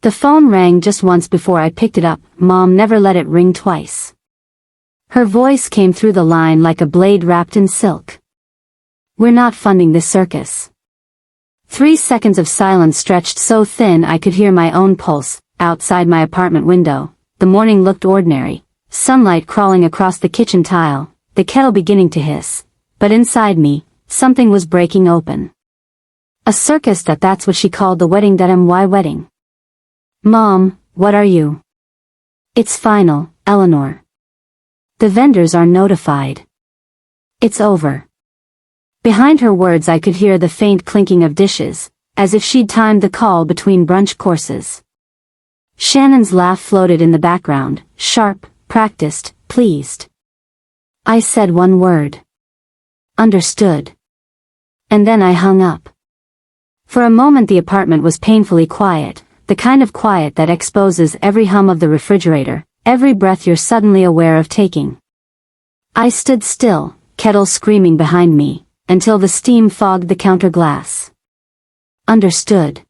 The phone rang just once before I picked it up. Mom never let it ring twice. Her voice came through the line like a blade wrapped in silk. "We're not funding this circus." 3 seconds of silence stretched so thin I could hear my own pulse. Outside my apartment window, the morning looked ordinary, sunlight crawling across the kitchen tile, the kettle beginning to hiss. But inside me, something was breaking open. A circus, that's what she called the wedding. My wedding. "Mom, what are you?" "It's final, Eleanor. The vendors are notified. It's over." Behind her words I could hear the faint clinking of dishes, as if she'd timed the call between brunch courses. Shannon's laugh floated in the background, sharp, practiced, pleased. I said one word. "Understood." And then I hung up. For a moment the apartment was painfully quiet, the kind of quiet that exposes every hum of the refrigerator, every breath you're suddenly aware of taking. I stood still, kettle screaming behind me, until the steam fogged the counter glass. Understood.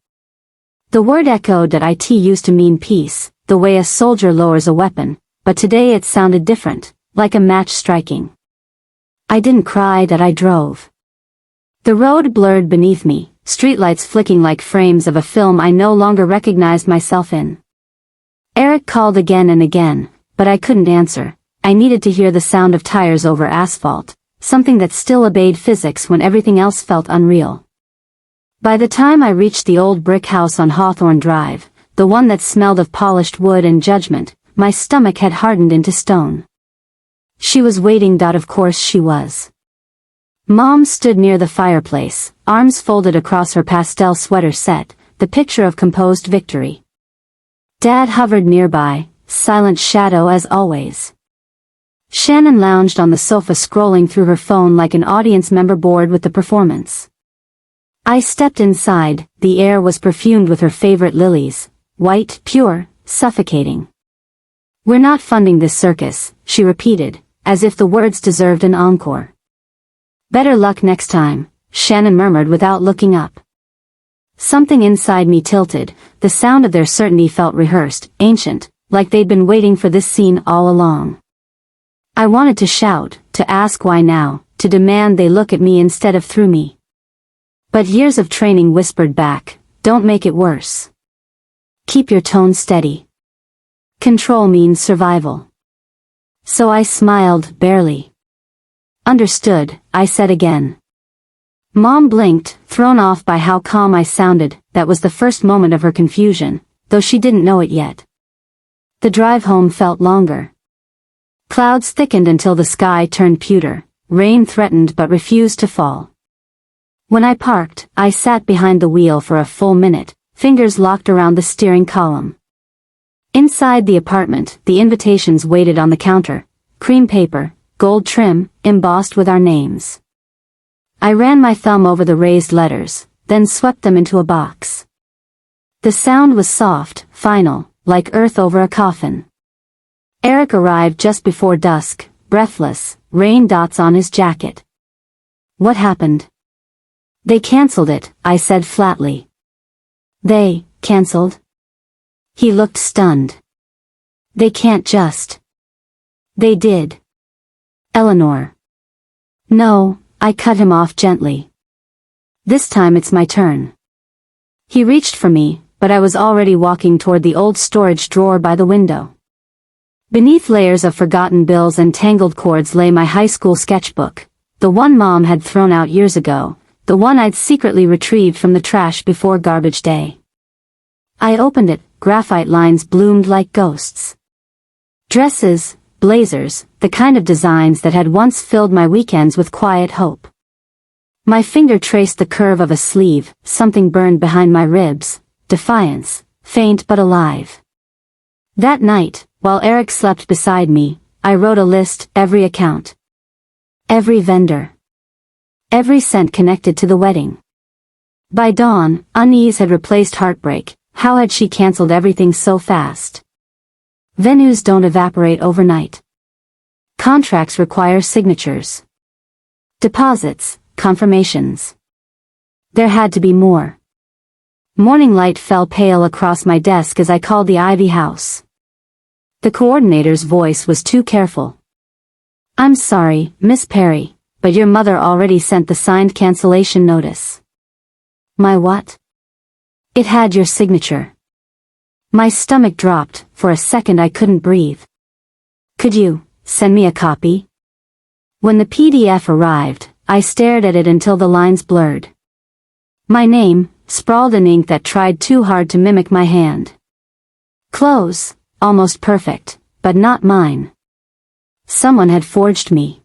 The word echoed that it used to mean peace, the way a soldier lowers a weapon, but today it sounded different, like a match striking. I didn't cry that I drove. The road blurred beneath me, streetlights flicking like frames of a film I no longer recognized myself in. Eric called again and again, but I couldn't answer. I needed to hear the sound of tires over asphalt, something that still obeyed physics when everything else felt unreal. By the time I reached the old brick house on Hawthorne Drive, the one that smelled of polished wood and judgment, my stomach had hardened into stone. She was waiting. Of course she was. Mom stood near the fireplace, arms folded across her pastel sweater set, the picture of composed victory. Dad hovered nearby, silent shadow as always. Shannon lounged on the sofa scrolling through her phone like an audience member bored with the performance. I stepped inside. The air was perfumed with her favorite lilies, white, pure, suffocating. "We're not funding this circus," she repeated, as if the words deserved an encore. "Better luck next time," Shannon murmured without looking up. Something inside me tilted. The sound of their certainty felt rehearsed, ancient, like they'd been waiting for this scene all along. I wanted to shout, to ask why now, to demand they look at me instead of through me. But years of training whispered back, "Don't make it worse. Keep your tone steady. Control means survival." So I smiled, barely. "Understood," I said again. Mom blinked, thrown off by how calm I sounded. That was the first moment of her confusion, though she didn't know it yet. The drive home felt longer. Clouds thickened until the sky turned pewter. Rain threatened but refused to fall. When I parked, I sat behind the wheel for a full minute, fingers locked around the steering column. Inside the apartment, the invitations waited on the counter, cream paper, gold trim, embossed with our names. I ran my thumb over the raised letters, then swept them into a box. The sound was soft, final, like earth over a coffin. Eric arrived just before dusk, breathless, rain dots on his jacket. "What happened?" "They canceled it," I said flatly. "They canceled?" He looked stunned. "They can't just." "They did." "Eleanor." "No," I cut him off gently. "This time it's my turn." He reached for me, but I was already walking toward the old storage drawer by the window. Beneath layers of forgotten bills and tangled cords lay my high school sketchbook, the one Mom had thrown out years ago, the one I'd secretly retrieved from the trash before garbage day. I opened it. Graphite lines bloomed like ghosts. Dresses, blazers, the kind of designs that had once filled my weekends with quiet hope. My finger traced the curve of a sleeve, something burned behind my ribs, defiance, faint but alive. That night, while Eric slept beside me, I wrote a list, every account. Every vendor. Every cent connected to the wedding. By dawn, unease had replaced heartbreak. How had she canceled everything so fast? Venues don't evaporate overnight. Contracts require signatures. Deposits, confirmations. There had to be more. Morning light fell pale across my desk as I called the Ivy House. The coordinator's voice was too careful. "I'm sorry, Miss Perry, but your mother already sent the signed cancellation notice." "My what?" "It had your signature." My stomach dropped. For a second I couldn't breathe. "Could you send me a copy?" When the PDF arrived, I stared at it until the lines blurred. My name, sprawled in ink that tried too hard to mimic my hand. Close, almost perfect, but not mine. Someone had forged me.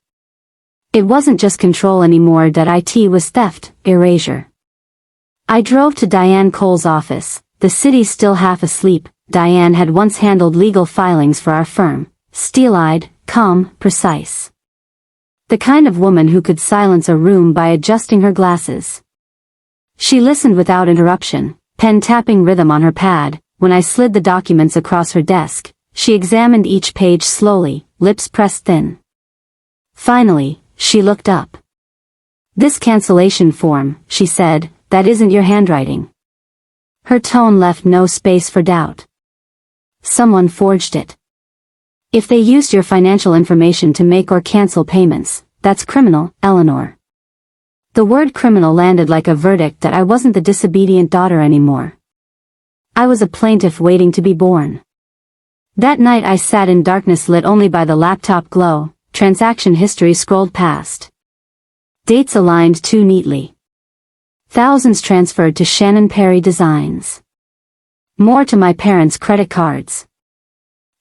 It wasn't just control anymore, that IT was theft, erasure. I drove to Diane Cole's office. The city still half asleep. Diane had once handled legal filings for our firm, steel-eyed, calm, precise. The kind of woman who could silence a room by adjusting her glasses. She listened without interruption, pen tapping rhythm on her pad. When I slid the documents across her desk, she examined each page slowly, lips pressed thin. Finally, she looked up. "This cancellation form," she said, "that isn't your handwriting." Her tone left no space for doubt. "Someone forged it. If they used your financial information to make or cancel payments, that's criminal, Eleanor." The word criminal landed like a verdict that I wasn't the disobedient daughter anymore. I was a plaintiff waiting to be born. That night I sat in darkness, lit only by the laptop glow. Transaction history scrolled past. Dates aligned too neatly. Thousands transferred to Shannon Perry Designs. More to my parents' credit cards.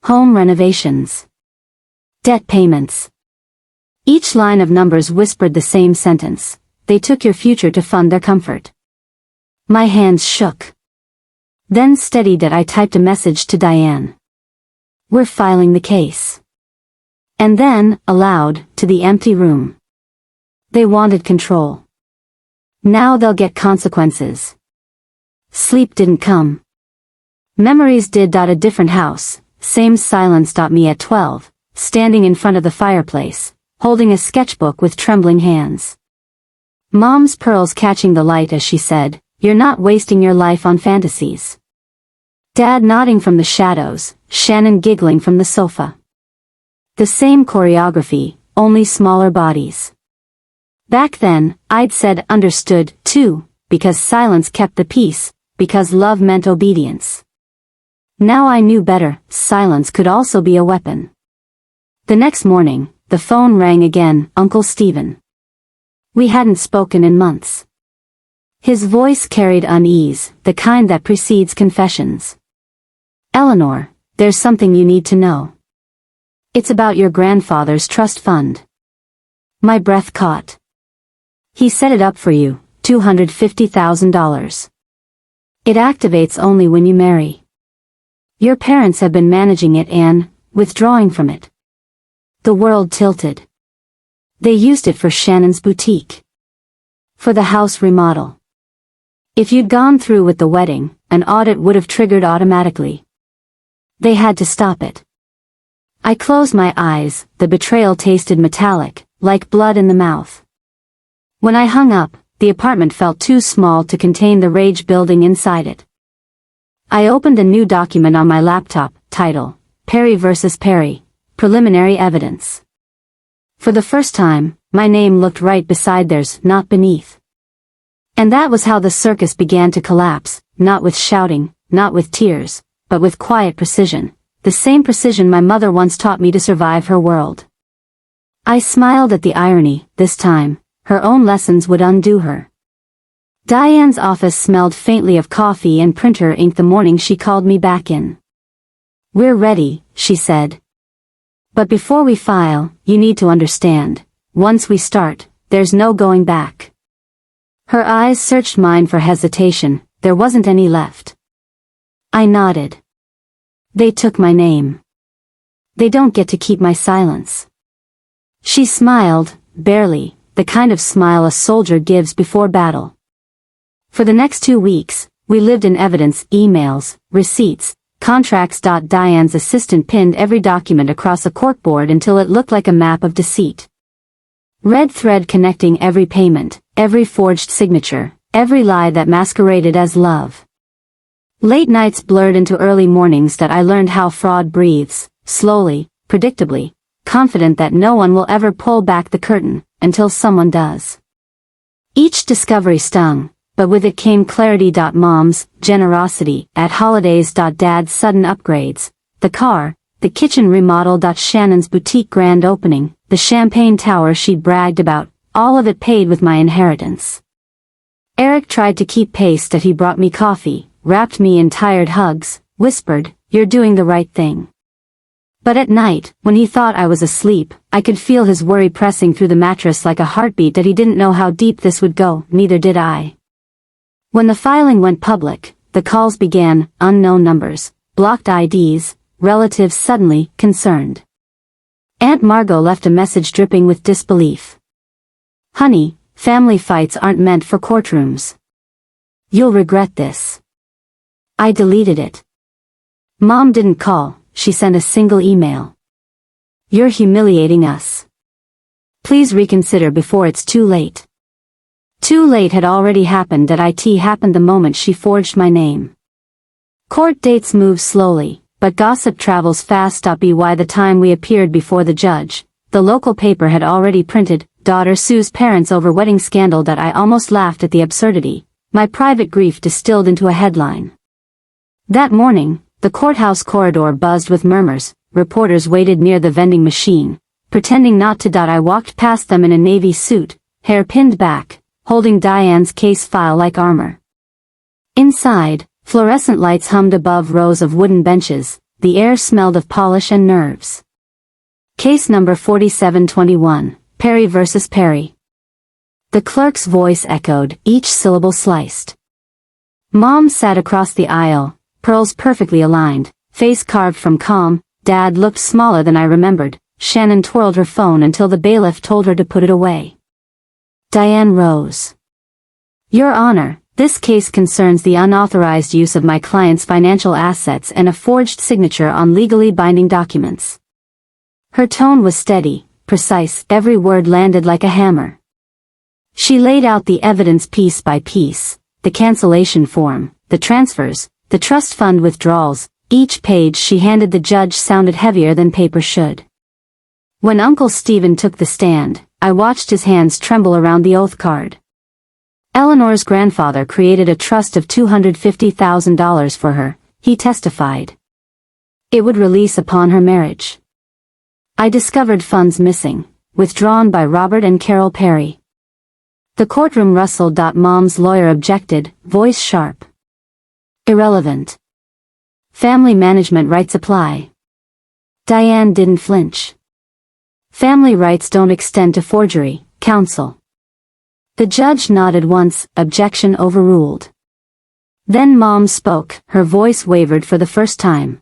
Home renovations. Debt payments. Each line of numbers whispered the same sentence: they took your future to fund their comfort. My hands shook. Then steadied that I typed a message to Diane. "We're filing the case." And then, aloud, to the empty room. They wanted control. Now they'll get consequences. Sleep didn't come. Memories did. A different house, same silence. Me at 12, standing in front of the fireplace, holding a sketchbook with trembling hands. Mom's pearls catching the light as she said, "You're not wasting your life on fantasies." Dad nodding from the shadows, Shannon giggling from the sofa. The same choreography, only smaller bodies. Back then, I'd said understood, too, because silence kept the peace, because love meant obedience. Now I knew better. Silence could also be a weapon. The next morning, the phone rang again. Uncle Stephen. We hadn't spoken in months. His voice carried unease, the kind that precedes confessions. "Eleanor, there's something you need to know. It's about your grandfather's trust fund." My breath caught. "He set it up for you, $250,000. It activates only when you marry. Your parents have been managing it and withdrawing from it." The world tilted. They used it for Shannon's boutique. For the house remodel. If you'd gone through with the wedding, an audit would have triggered automatically. They had to stop it. I closed my eyes. The betrayal tasted metallic, like blood in the mouth. When I hung up, the apartment felt too small to contain the rage building inside it. I opened a new document on my laptop, title, Perry vs. Perry, Preliminary Evidence. For the first time, my name looked right beside theirs, not beneath. And that was how the circus began to collapse, not with shouting, not with tears, but with quiet precision, the same precision my mother once taught me to survive her world. I smiled at the irony. This time, her own lessons would undo her. Diane's office smelled faintly of coffee and printer ink the morning she called me back in. "We're ready," she said. "But before we file, you need to understand, once we start, there's no going back." Her eyes searched mine for hesitation. There wasn't any left. I nodded. "They took my name. They don't get to keep my silence." She smiled, barely, the kind of smile a soldier gives before battle. For the next 2 weeks, we lived in evidence, emails, receipts, contracts. Diane's assistant pinned every document across a corkboard until it looked like a map of deceit. Red thread connecting every payment, every forged signature, every lie that masqueraded as love. Late nights blurred into early mornings that I learned how fraud breathes, slowly, predictably, confident that no one will ever pull back the curtain, until someone does. Each discovery stung, but with it came clarity. Mom's generosity at holidays. Dad's sudden upgrades, the car, the kitchen remodel. Shannon's boutique grand opening, the champagne tower she'd bragged about, all of it paid with my inheritance. Eric tried to keep pace. He brought me coffee, wrapped me in tired hugs, whispered, "You're doing the right thing." But at night, when he thought I was asleep, I could feel his worry pressing through the mattress like a heartbeat. He didn't know how deep this would go, neither did I. When the filing went public, the calls began, unknown numbers, blocked IDs, relatives suddenly concerned. Aunt Margot left a message dripping with disbelief. "Honey, family fights aren't meant for courtrooms. You'll regret this." I deleted it. Mom didn't call, she sent a single email. "You're humiliating us. Please reconsider before it's too late." Too late had already happened. It happened the moment she forged my name. Court dates move slowly, but gossip travels fast. By the time we appeared before the judge, the local paper had already printed, "Daughter sues parents over wedding scandal." I almost laughed at the absurdity, my private grief distilled into a headline. That morning, the courthouse corridor buzzed with murmurs. Reporters waited near the vending machine, pretending not to. I walked past them in a navy suit, hair pinned back, holding Diane's case file like armor. Inside, fluorescent lights hummed above rows of wooden benches, the air smelled of polish and nerves. Case number 4721, Perry versus Perry. The clerk's voice echoed, each syllable sliced. Mom sat across the aisle, pearls perfectly aligned, face carved from calm. Dad looked smaller than I remembered. Shannon twirled her phone until the bailiff told her to put it away. Diane rose. "Your Honor, this case concerns the unauthorized use of my client's financial assets and a forged signature on legally binding documents." Her tone was steady, precise, every word landed like a hammer. She laid out the evidence piece by piece, the cancellation form, the transfers, the trust fund withdrawals. Each page she handed the judge sounded heavier than paper should. When Uncle Stephen took the stand, I watched his hands tremble around the oath card. Eleanor's grandfather created a trust of $250,000 for her, he testified. It would release upon her marriage. I discovered funds missing, withdrawn by Robert and Carol Perry. The courtroom rustled. Mom's lawyer objected, voice sharp. "Irrelevant. Family management rights apply." Diane didn't flinch. "Family rights don't extend to forgery, counsel." The judge nodded once, objection overruled. Then Mom spoke, her voice wavered for the first time.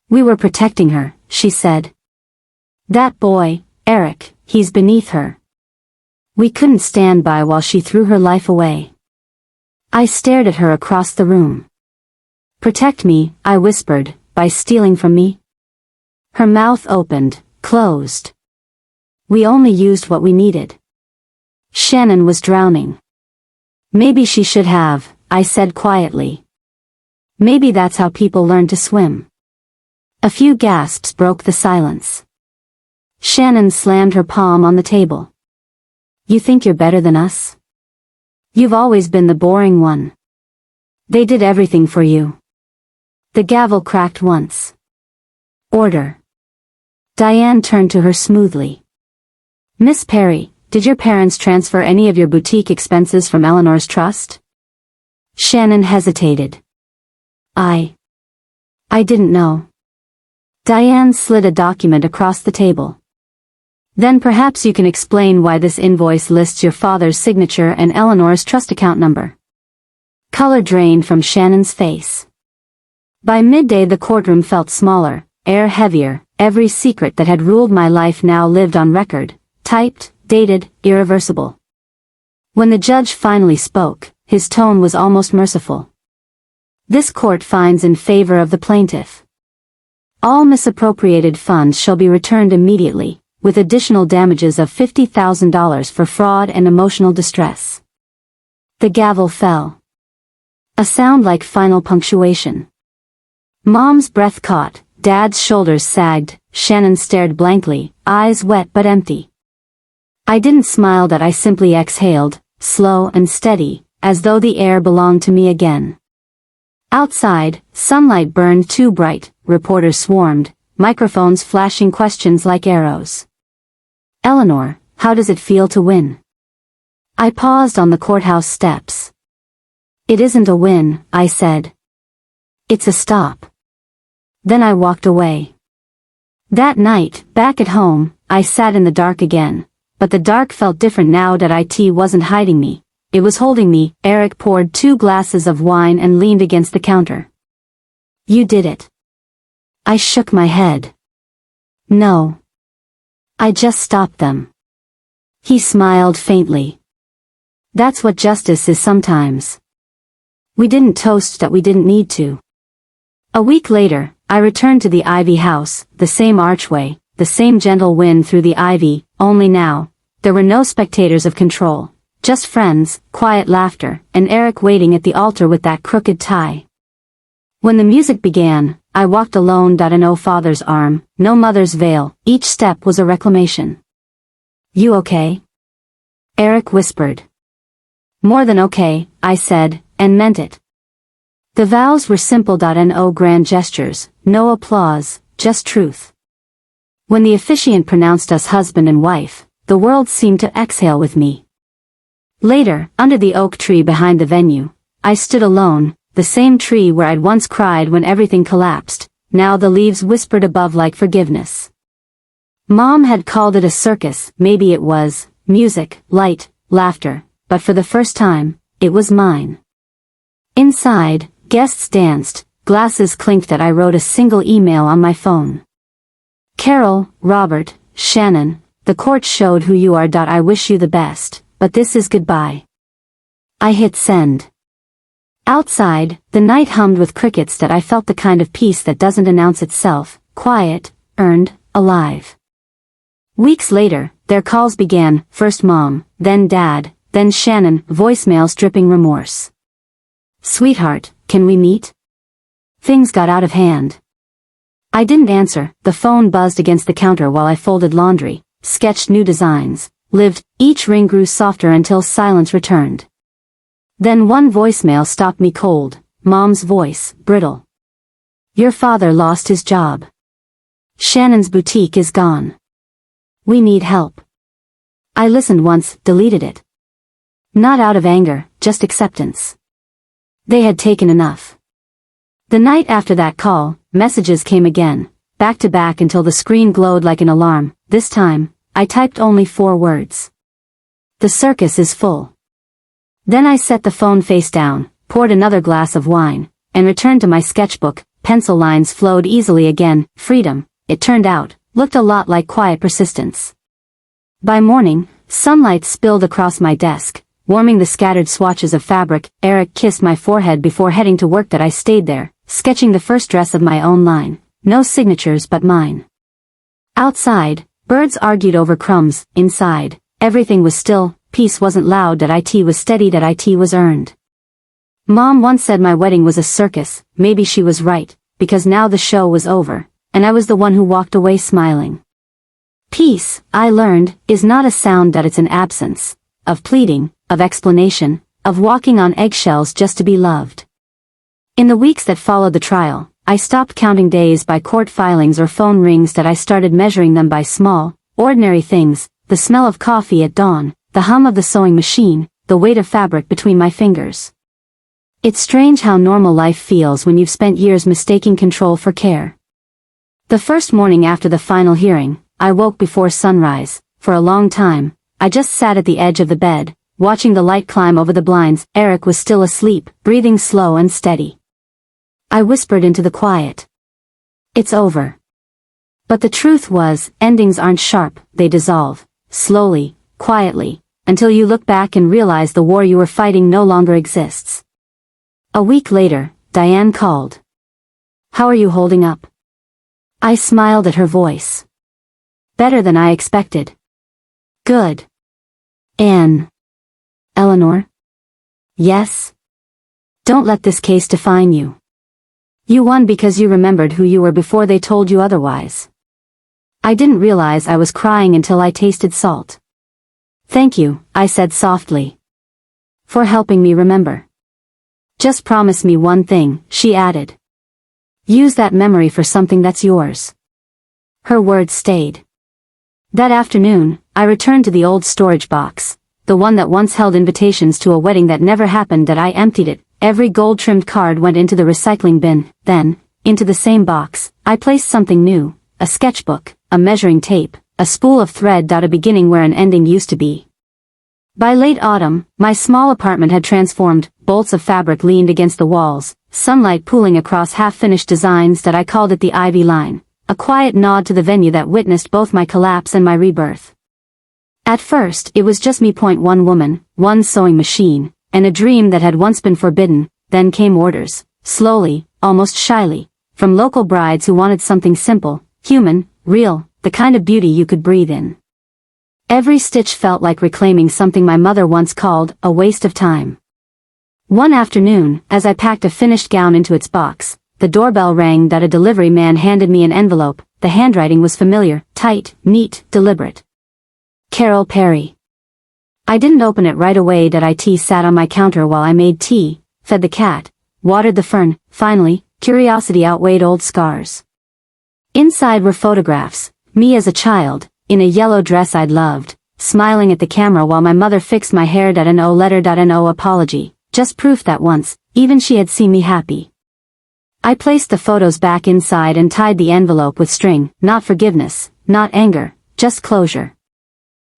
"We were protecting her," she said. "That boy, Eric, he's beneath her. We couldn't stand by while she threw her life away." I stared at her across the room. "Protect me," I whispered, "by stealing from me?" Her mouth opened, closed. "We only used what we needed." Shannon was drowning. "Maybe she should have," I said quietly. "Maybe that's how people learn to swim." A few gasps broke the silence. Shannon slammed her palm on the table. "You think you're better than us? You've always been the boring one. They did everything for you." The gavel cracked once. "Order." Diane turned to her smoothly. "Miss Perry, did your parents transfer any of your boutique expenses from Eleanor's trust?" Shannon hesitated. I didn't know." Diane slid a document across the table. "Then perhaps you can explain why this invoice lists your father's signature and Eleanor's trust account number." Color drained from Shannon's face. By midday the courtroom felt smaller, air heavier, every secret that had ruled my life now lived on record, typed, dated, irreversible. When the judge finally spoke, his tone was almost merciful. "This court finds in favor of the plaintiff. All misappropriated funds shall be returned immediately, with additional damages of $50,000 for fraud and emotional distress." The gavel fell. A sound like final punctuation. Mom's breath caught, Dad's shoulders sagged, Shannon stared blankly, eyes wet but empty. I didn't smile, that I simply exhaled, slow and steady, as though the air belonged to me again. Outside, sunlight burned too bright, reporters swarmed, microphones flashing questions like arrows. Eleanor, how does it feel to win? I paused on the courthouse steps. It isn't a win, I said. It's a stop. Then I walked away. That night, back at home, I sat in the dark again, but the dark felt different now that it wasn't hiding me. It was holding me. Eric poured 2 glasses of wine and leaned against the counter. You did it. I shook my head. No. I just stopped them. He smiled faintly. That's what justice is sometimes. We didn't toast that we didn't need to. A week later, I returned to the Ivy house, the same archway, the same gentle wind through the ivy, only now, there were no spectators of control. Just friends, quiet laughter, and Eric waiting at the altar with that crooked tie. When the music began, I walked alone. No father's arm, no mother's veil, each step was a reclamation. You okay? Eric whispered. More than okay, I said, and meant it. The vows were simple. No grand gestures, no applause, just truth. When the officiant pronounced us husband and wife, the world seemed to exhale with me. Later, under the oak tree behind the venue, I stood alone, the same tree where I'd once cried when everything collapsed. Now the leaves whispered above like forgiveness. Mom had called it a circus. Maybe it was music, light, laughter, but for the first time, it was mine. Inside, guests danced, glasses clinked. I wrote a single email on my phone. Carol, Robert, Shannon, the court showed who you are. I wish you the best. But this is goodbye. I hit send. Outside, the night hummed with crickets. I felt the kind of peace that doesn't announce itself, quiet, earned, alive. Weeks later, their calls began, first Mom, then Dad, then Shannon, voicemails dripping remorse. Sweetheart, can we meet? Things got out of hand. I didn't answer. The phone buzzed against the counter while I folded laundry, sketched new designs. Lived, each ring grew softer until silence returned. Then one voicemail stopped me cold, Mom's voice, brittle. Your father lost his job. Shannon's boutique is gone. We need help. I listened once, deleted it. Not out of anger, just acceptance. They had taken enough. The night after that call, messages came again, back to back until the screen glowed like an alarm. This time, I typed only 4 words. The circus is full. Then I set the phone face down, poured another glass of wine, and returned to my sketchbook. Pencil lines flowed easily again. Freedom, it turned out, looked a lot like quiet persistence. By morning, sunlight spilled across my desk, warming the scattered swatches of fabric. Eric kissed my forehead before heading to work. I stayed there, sketching the first dress of my own line. No signatures but mine. Outside, birds argued over crumbs. Inside, everything was still. Peace wasn't loud. It was steady. It was earned. Mom once said my wedding was a circus. Maybe she was right, because now the show was over, and I was the one who walked away smiling. Peace, I learned, is not a sound. It's an absence of pleading, of explanation, of walking on eggshells just to be loved. In the weeks that followed the trial, I stopped counting days by court filings or phone rings. I started measuring them by small, ordinary things, the smell of coffee at dawn, the hum of the sewing machine, the weight of fabric between my fingers. It's strange how normal life feels when you've spent years mistaking control for care. The first morning after the final hearing, I woke before sunrise. For a long time, I just sat at the edge of the bed, watching the light climb over the blinds. Eric was still asleep, breathing slow and steady. I whispered into the quiet. It's over. But the truth was, endings aren't sharp, they dissolve, slowly, quietly, until you look back and realize the war you were fighting no longer exists. A week later, Diane called. How are you holding up? I smiled at her voice. Better than I expected. Good. Eleanor? Yes? Don't let this case define you. You won because you remembered who you were before they told you otherwise. I didn't realize I was crying until I tasted salt. Thank you, I said softly. For helping me remember. Just promise me one thing, she added. Use that memory for something that's yours. Her words stayed. That afternoon, I returned to the old storage box, the one that once held invitations to a wedding that never happened. That I emptied it. Every gold-trimmed card went into the recycling bin. Then, into the same box, I placed something new, a sketchbook, a measuring tape, a spool of thread. A beginning where an ending used to be. By late autumn, my small apartment had transformed. Bolts of fabric leaned against the walls, sunlight pooling across half-finished designs. That I called it the Ivy Line, a quiet nod to the venue that witnessed both my collapse and my rebirth. At first, it was just me. One woman, one sewing machine, and a dream that had once been forbidden. Then came orders, slowly, almost shyly, from local brides who wanted something simple, human, real, the kind of beauty you could breathe in. Every stitch felt like reclaiming something my mother once called a waste of time. One afternoon, as I packed a finished gown into its box, the doorbell rang. A delivery man handed me an envelope. The handwriting was familiar, tight, neat, deliberate. Eleanor Perry. I didn't open it right away. It sat on my counter while I made tea, fed the cat, watered the fern. Finally, curiosity outweighed old scars. Inside were photographs, me as a child, in a yellow dress I'd loved, smiling at the camera while my mother fixed my hair. No letter. No apology, just proof that once, even she had seen me happy. I placed the photos back inside and tied the envelope with string. Not forgiveness, not anger, just closure.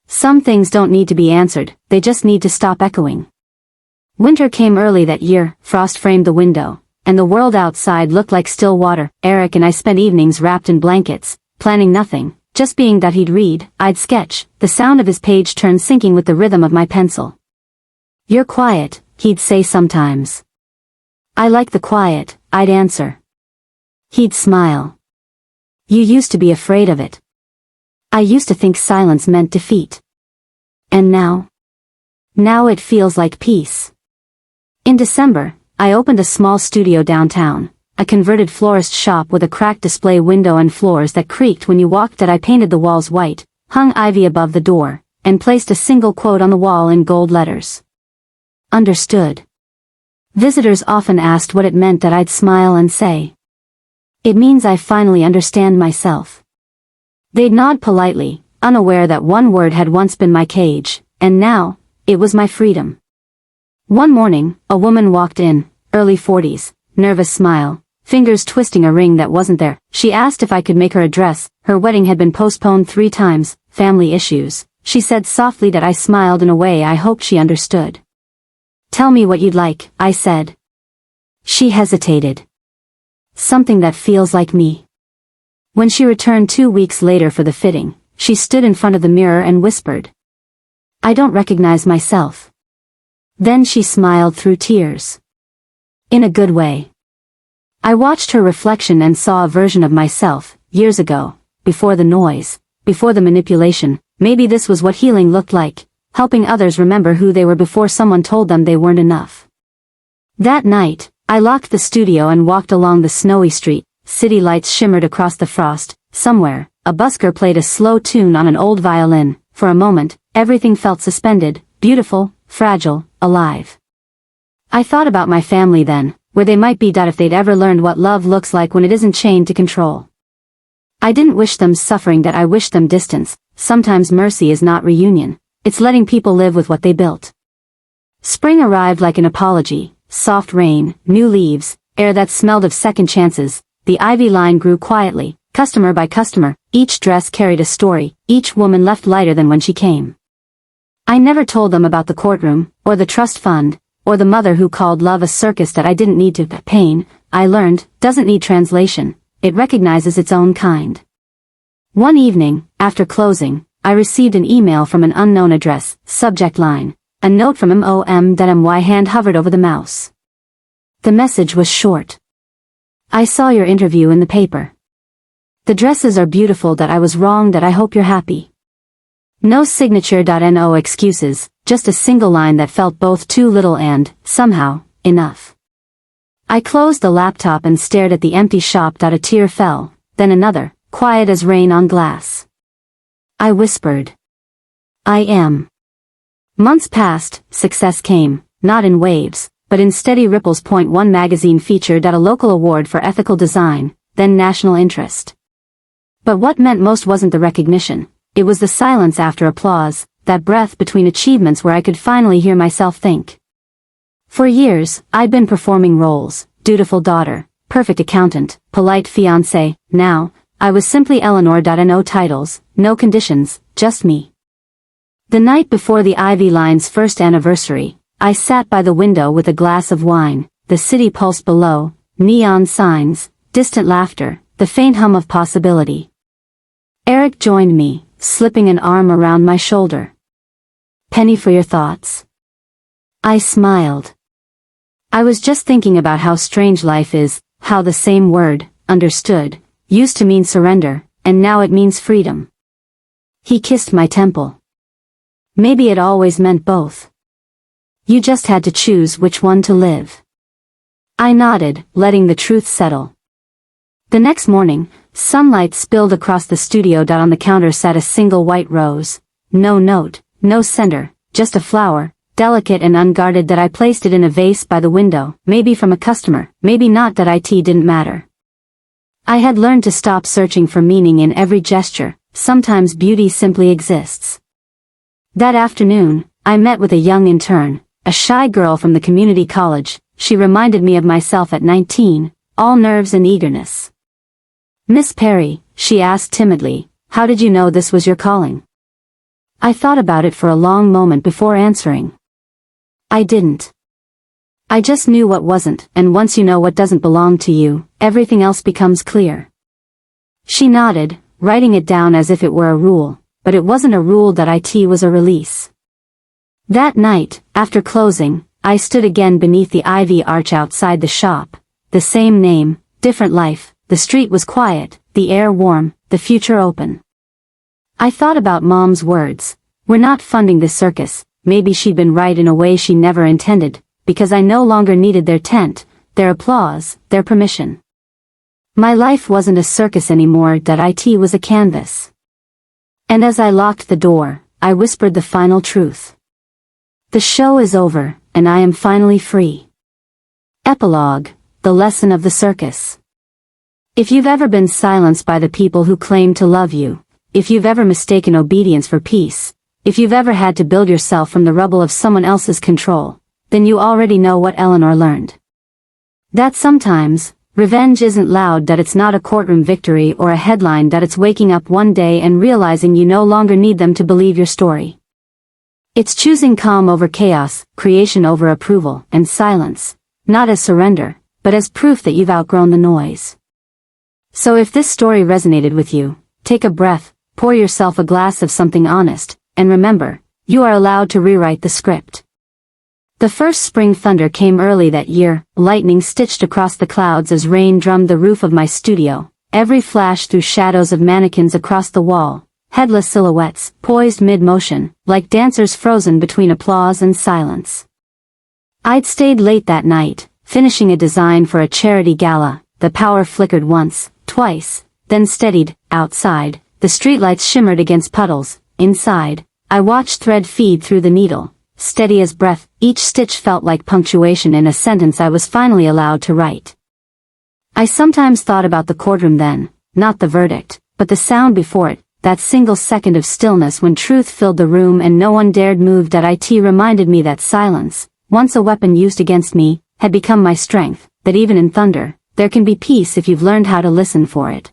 Some things don't need to be answered, they just need to stop echoing. Winter came early that year. Frost framed the window, and the world outside looked like still water. Eric and I spent evenings wrapped in blankets, planning nothing, just being. He'd read, I'd sketch, the sound of his page turn syncing with the rhythm of my pencil. You're quiet, he'd say sometimes. I like the quiet, I'd answer. He'd smile. You used to be afraid of it. I used to think silence meant defeat. And now? Now it feels like peace. In December, I opened a small studio downtown, a converted florist shop with a cracked display window and floors that creaked when you walked. I painted the walls white, hung ivy above the door, and placed a single quote on the wall in gold letters. Understood. Visitors often asked what it meant. I'd smile and say, it means I finally understand myself. They'd nod politely, unaware that one word had once been my cage, and now, it was my freedom. One morning, a woman walked in, early 40s, nervous smile, fingers twisting a ring that wasn't there. She asked if I could make her a dress. Her wedding had been postponed 3 times, family issues. She said softly. I smiled in a way I hoped she understood. Tell me what you'd like, I said. She hesitated. Something that feels like me. When she returned 2 weeks later for the fitting, she stood in front of the mirror and whispered, I don't recognize myself. Then she smiled through tears. In a good way. I watched her reflection and saw a version of myself, years ago, before the noise, before the manipulation. Maybe this was what healing looked like, helping others remember who they were before someone told them they weren't enough. That night, I locked the studio and walked along the snowy street. City lights shimmered across the frost. Somewhere, a busker played a slow tune on an old violin. For a moment, everything felt suspended, beautiful, fragile, alive. I thought about my family then, where they might be. If they'd ever learned what love looks like when it isn't chained to control. I didn't wish them suffering. I wished them distance. Sometimes mercy is not reunion, it's letting people live with what they built. Spring arrived like an apology, soft rain, new leaves, air that smelled of second chances. The Ivy Line grew quietly, customer by customer. Each dress carried a story, each woman left lighter than when she came. I never told them about the courtroom, or the trust fund, or the mother who called love a circus. I didn't need to. Pain, I learned, doesn't need translation, it recognizes its own kind. One evening, after closing, I received an email from an unknown address. Subject line, a note from my hand hovered over the mouse. The message was short. I saw your interview in the paper. The dresses are beautiful. I was wrong. I hope you're happy. No signature. No excuses, just a single line that felt both too little and, somehow, enough. I closed the laptop and stared at the empty shop. A tear fell, then another, quiet as rain on glass. I whispered. I am. Months passed, success came, not in waves, but in steady ripples. One magazine featured at a local award for ethical design, then national interest. But what meant most wasn't the recognition, it was the silence after applause, that breath between achievements where I could finally hear myself think. For years, I'd been performing roles, dutiful daughter, perfect accountant, polite fiancé. Now, I was simply Eleanor. No titles, no conditions, just me. The night before the Ivy Line's first anniversary, I sat by the window with a glass of wine. The city pulsed below, neon signs, distant laughter, the faint hum of possibility. Eric joined me, slipping an arm around my shoulder. Penny for your thoughts? I smiled. I was just thinking about how strange life is, how the same word, understood, used to mean surrender, and now it means freedom. He kissed my temple. Maybe it always meant both. You just had to choose which one to live. I nodded, letting the truth settle. The next morning, sunlight spilled across the studio. On the counter sat a single white rose. No note, no sender, just a flower, delicate and unguarded. I placed it in a vase by the window, maybe from a customer, maybe not. It didn't matter. I had learned to stop searching for meaning in every gesture. Sometimes beauty simply exists. That afternoon, I met with a young intern, a shy girl from the community college. She reminded me of myself at 19, all nerves and eagerness. Miss Perry, she asked timidly, how did you know this was your calling? I thought about it for a long moment before answering. I didn't. I just knew what wasn't, and once you know what doesn't belong to you, everything else becomes clear. She nodded, writing it down as if it were a rule, but it wasn't a rule. It was a release. That night, after closing, I stood again beneath the ivy arch outside the shop. The same name, different life, the street was quiet, the air warm, the future open. I thought about Mom's words, we're not funding this circus. Maybe she'd been right in a way she never intended, because I no longer needed their tent, their applause, their permission. My life wasn't a circus anymore. It was a canvas. And as I locked the door, I whispered the final truth. The show is over, and I am finally free. Epilogue, the lesson of the circus. If you've ever been silenced by the people who claim to love you, if you've ever mistaken obedience for peace, if you've ever had to build yourself from the rubble of someone else's control, then you already know what Eleanor learned. That sometimes, revenge isn't loud. It's not a courtroom victory or a headline. It's waking up one day and realizing you no longer need them to believe your story. It's choosing calm over chaos, creation over approval, and silence, not as surrender, but as proof that you've outgrown the noise. So if this story resonated with you, take a breath, pour yourself a glass of something honest, and remember, you are allowed to rewrite the script. The first spring thunder came early that year, lightning stitched across the clouds as rain drummed the roof of my studio. Every flash threw shadows of mannequins across the wall, headless silhouettes, poised mid-motion, like dancers frozen between applause and silence. I'd stayed late that night, finishing a design for a charity gala. The power flickered once, twice, then steadied. Outside, the streetlights shimmered against puddles. Inside, I watched thread feed through the needle, steady as breath. Each stitch felt like punctuation in a sentence I was finally allowed to write. I sometimes thought about the courtroom then, not the verdict, but the sound before it, that single second of stillness when truth filled the room and no one dared move. It reminded me that silence, once a weapon used against me, had become my strength, that even in thunder, there can be peace if you've learned how to listen for it.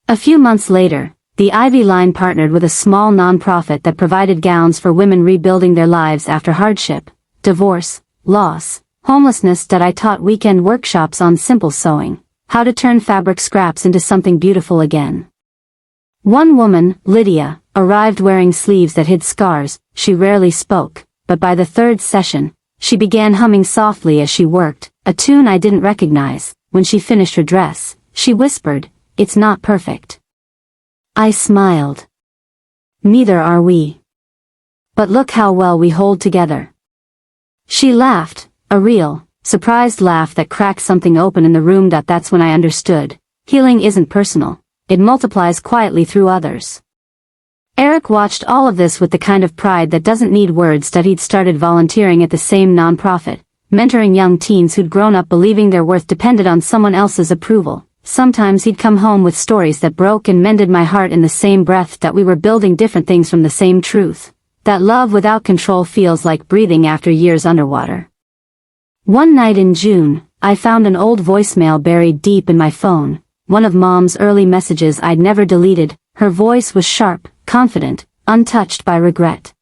A few months later, the Ivy Line partnered with a small nonprofit that provided gowns for women rebuilding their lives after hardship, divorce, loss, homelessness. I taught weekend workshops on simple sewing, how to turn fabric scraps into something beautiful again. One woman, Lydia, arrived wearing sleeves that hid scars. She rarely spoke, but by the third session, she began humming softly as she worked, a tune I didn't recognize. When she finished her dress, she whispered, "It's not perfect." I smiled. Neither are we. But look how well we hold together. She laughed, a real, surprised laugh that cracked something open in the room. That's when I understood. Healing isn't personal. It multiplies quietly through others. Eric watched all of this with the kind of pride that doesn't need words. He'd started volunteering at the same nonprofit, mentoring young teens who'd grown up believing their worth depended on someone else's approval. Sometimes he'd come home with stories that broke and mended my heart in the same breath that we were building different things from the same truth. That love without control feels like breathing after years underwater. One night in June, I found an old voicemail buried deep in my phone, one of Mom's early messages I'd never deleted. Her voice was sharp, confident, untouched by regret.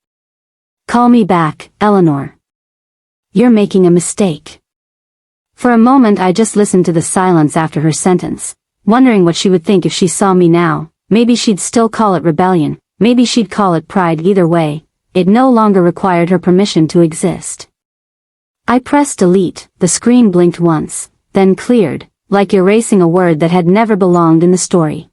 "Call me back, Eleanor. You're making a mistake." For a moment I just listened to the silence after her sentence, wondering what she would think if she saw me now. Maybe she'd still call it rebellion, maybe she'd call it pride. Either way, it no longer required her permission to exist. I pressed delete. The screen blinked once, then cleared, like erasing a word that had never belonged in the story.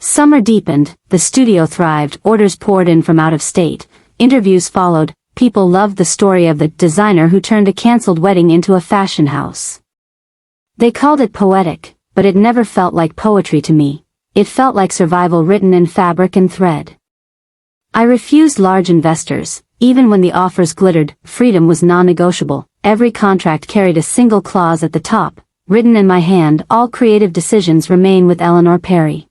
Summer deepened, the studio thrived, orders poured in from out of state, interviews followed. People loved the story of the designer who turned a cancelled wedding into a fashion house. They called it poetic, but it never felt like poetry to me. It felt like survival written in fabric and thread. I refused large investors, even when the offers glittered. Freedom was non-negotiable. Every contract carried a single clause at the top, written in my hand. All creative decisions remain with Eleanor Perry.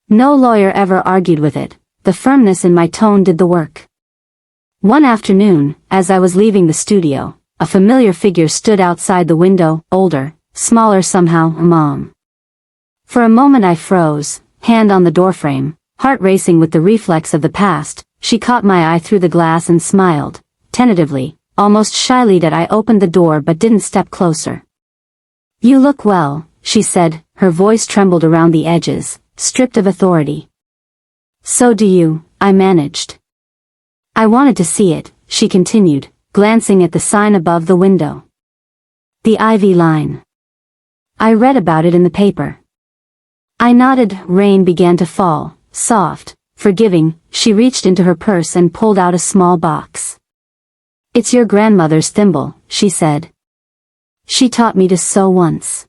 No lawyer ever argued with it. The firmness in my tone did the work. One afternoon, as I was leaving the studio, a familiar figure stood outside the window, older, smaller somehow. Mom. For a moment I froze, hand on the doorframe, heart racing with the reflex of the past. She caught my eye through the glass and smiled, tentatively, almost shyly. That I opened the door but didn't step closer. "You look well," she said, her voice trembled around the edges, stripped of authority. "So do you," I managed. "I wanted to see it," she continued, glancing at the sign above the window. "The Ivy line. I read about it in the paper." I nodded. Rain began to fall, soft, forgiving. She reached into her purse and pulled out a small box. "It's your grandmother's thimble," she said. "She taught me to sew once.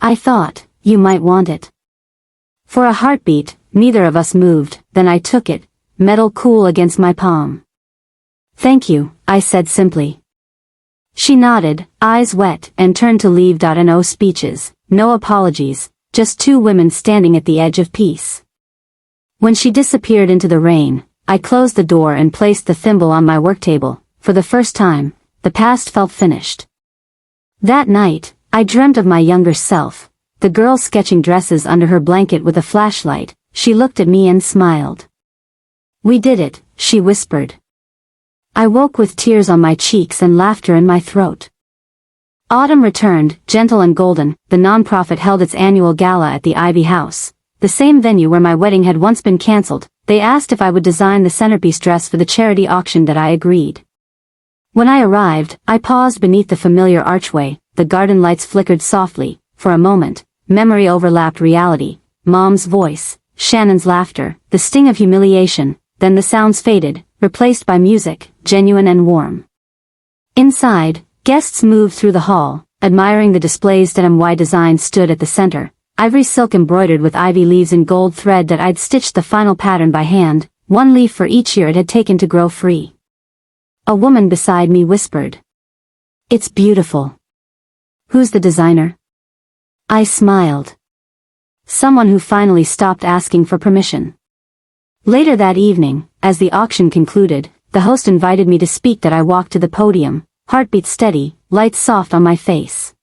I thought you might want it." For a heartbeat, neither of us moved. Then I took it, metal cool against my palm. "Thank you," I said simply. She nodded, eyes wet, and turned to leave. No speeches, no apologies, just two women standing at the edge of peace. When she disappeared into the rain, I closed the door and placed the thimble on my work table. For the first time, the past felt finished. That night, I dreamt of my younger self, the girl sketching dresses under her blanket with a flashlight. She looked at me and smiled. "We did it," she whispered. I woke with tears on my cheeks and laughter in my throat. Autumn returned, gentle and golden. The nonprofit held its annual gala at the Ivy House, the same venue where my wedding had once been cancelled. They asked if I would design the centerpiece dress for the charity auction. That I agreed. When I arrived, I paused beneath the familiar archway. The garden lights flickered softly. For a moment, memory overlapped reality. Mom's voice, Shannon's laughter, the sting of humiliation. Then the sounds faded, replaced by music, genuine and warm. Inside, guests moved through the hall, admiring the displays. My design stood at the center, ivory silk embroidered with ivy leaves in gold thread. That I'd stitched the final pattern by hand, one leaf for each year it had taken to grow free. A woman beside me whispered, "It's beautiful." "Who's the designer?" I smiled. "Someone who finally stopped asking for permission." Later that evening, as the auction concluded, the host invited me to speak. That I walked to the podium, heartbeat steady, lights soft on my face.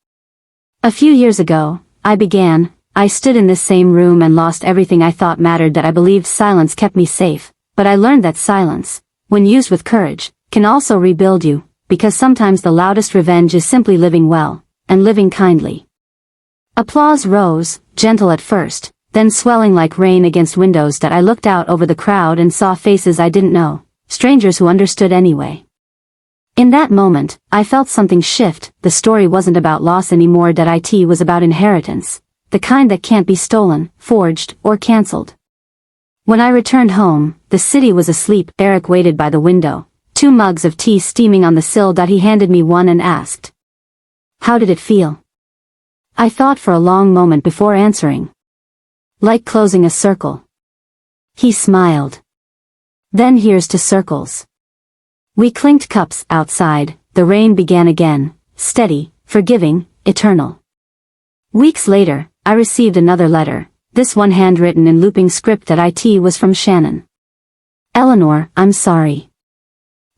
"A few years ago, I began. I stood in this same room and lost everything I thought mattered. That I believed silence kept me safe, but I learned that silence, when used with courage, can also rebuild you, because sometimes the loudest revenge is simply living well, and living kindly." Applause rose, gentle at first, then swelling like rain against windows. That I looked out over the crowd and saw faces I didn't know, strangers who understood anyway. In that moment, I felt something shift. The story wasn't about loss anymore. It was about inheritance, the kind that can't be stolen, forged, or cancelled. When I returned home, the city was asleep. Eric waited by the window, 2 mugs of tea steaming on the sill. He handed me one and asked, How did it feel? I thought for a long moment before answering. Like closing a circle. He smiled. Then here's to circles. We clinked cups outside, the rain began again, steady, forgiving, eternal. Weeks later, I received another letter, this one handwritten in looping script that it was from Shannon. Eleanor, I'm sorry.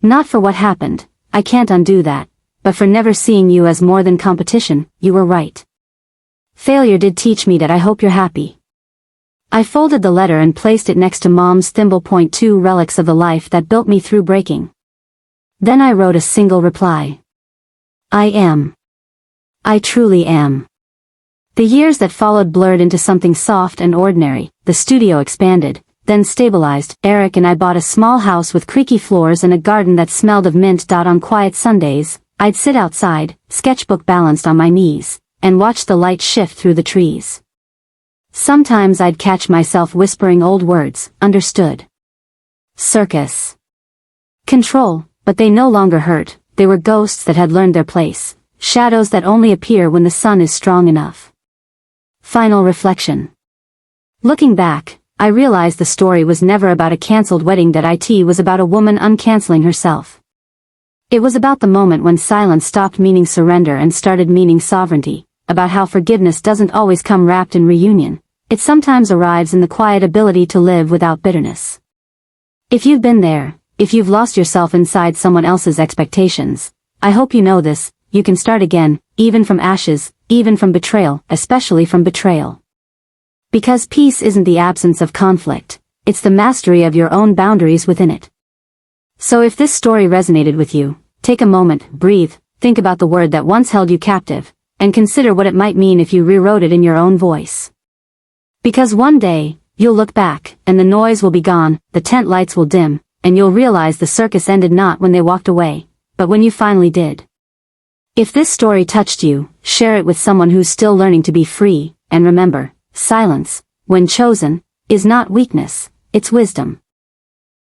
Not for what happened, I can't undo that, but for never seeing you as more than competition, you were right. Failure did teach me that. I hope you're happy. I folded the letter and placed it next to Mom's thimble. .2 relics of the life that built me through breaking. Then I wrote a single reply. I am. I truly am. The years that followed blurred into something soft and ordinary. The studio expanded, then stabilized. Eric and I bought a small house with creaky floors and a garden that smelled of mint. On quiet Sundays, I'd sit outside, sketchbook balanced on my knees, and watch the light shift through the trees. Sometimes I'd catch myself whispering old words, understood. Circus. Control, but they no longer hurt. They were ghosts that had learned their place, shadows that only appear when the sun is strong enough. Final reflection. Looking back, I realized the story was never about a cancelled wedding. That it was about a woman uncanceling herself. It was about the moment when silence stopped meaning surrender and started meaning sovereignty, about how forgiveness doesn't always come wrapped in reunion, it sometimes arrives in the quiet ability to live without bitterness. If you've been there, if you've lost yourself inside someone else's expectations, I hope you know this, you can start again, even from ashes, even from betrayal, especially from betrayal. Because peace isn't the absence of conflict, it's the mastery of your own boundaries within it. So if this story resonated with you, take a moment, breathe, think about the word that once held you captive, and consider what it might mean if you rewrote it in your own voice. Because one day, you'll look back, and the noise will be gone, the tent lights will dim, and you'll realize the circus ended not when they walked away, but when you finally did. If this story touched you, share it with someone who's still learning to be free, and remember, silence, when chosen, is not weakness, it's wisdom.